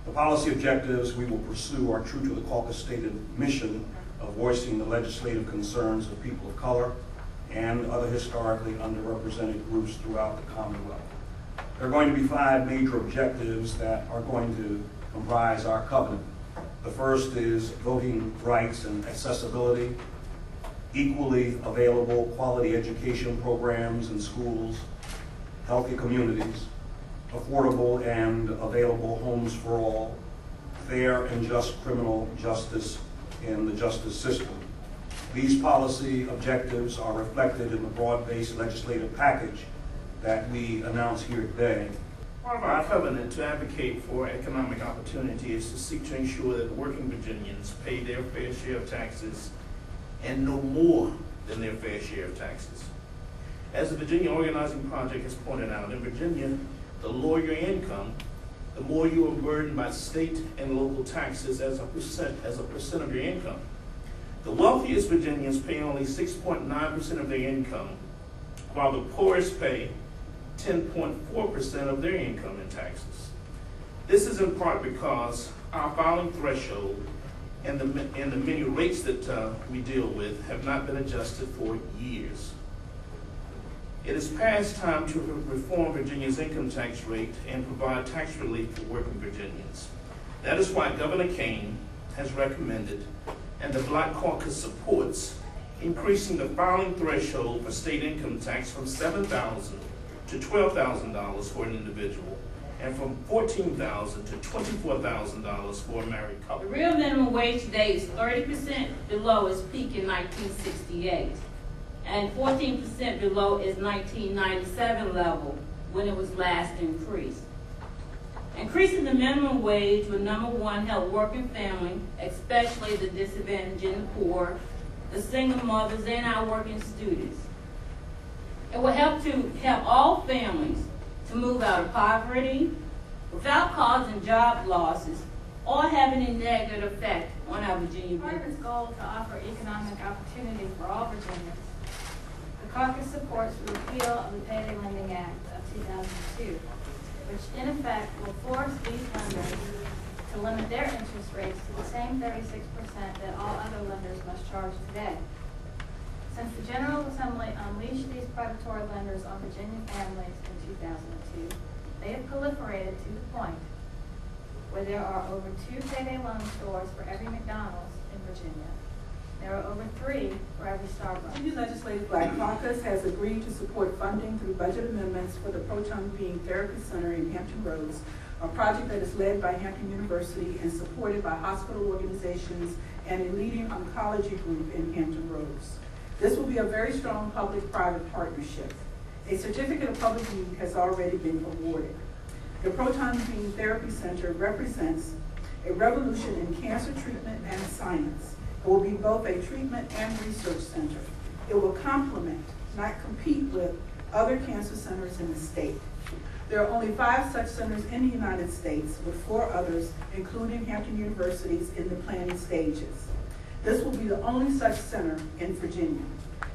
The policy objectives we will pursue are true to the caucus stated mission of voicing the legislative concerns of people of color and other historically underrepresented groups throughout the Commonwealth. There are going to be 5 major objectives that are going to comprise our covenant. The first is voting rights and accessibility, equally available quality education programs in schools, healthy communities, affordable and available homes for all, fair and just criminal justice in the justice system. These policy objectives are reflected in the broad-based legislative package that we announce here today. Part of our covenant to advocate for economic opportunity is to seek to ensure that working Virginians pay their fair share of taxes and no more than their fair share of taxes. As the Virginia Organizing Project has pointed out, in Virginia, the lower your income, the more you are burdened by state and local taxes as a percent of your income. The wealthiest Virginians pay only 6.9% of their income, while the poorest pay 10.4% of their income in taxes. This is in part because our filing threshold and the many rates that we deal with have not been adjusted for years. It is past time to reform Virginia's income tax rate and provide tax relief for working Virginians. That is why Governor Kane has recommended, and the Black Caucus supports, increasing the filing threshold for state income tax from $7,000 to $12,000 for an individual, and from $14,000 to $24,000 for a married couple. The real minimum wage today is 30% below its peak in 1968, and 14% below its 1997 level when it was last increased. Increasing the minimum wage would, number one, help working families, especially the disadvantaged and the poor, the single mothers, and our working students. It will help all families to move out of poverty without causing job losses or having a negative effect on our Virginia Part of its goal to offer economic opportunity for all Virginians, the caucus supports the repeal of the Payday Lending Act of 2002, which in effect will force these lenders to limit their interest rates to the same 36% that all other lenders must charge today. Since the General Assembly unleashed these predatory lenders on Virginia families in 2002, they have proliferated to the point where there are over 2 payday loan stores for every McDonald's in Virginia. There are over 3 for every Starbucks. The Virginia Legislative Black Caucus has agreed to support funding through budget amendments for the Proton Therapy Center in Hampton Roads, a project that is led by Hampton University and supported by hospital organizations and a leading oncology group in Hampton Roads. This will be a very strong public-private partnership. A certificate of public need has already been awarded. The Proton Therapy Center represents a revolution in cancer treatment and science. It will be both a treatment and research center. It will complement, not compete with, other cancer centers in the state. There are only 5 such centers in the United States, with 4 others, including Hampton University's, in the planning stages. This will be the only such center in Virginia.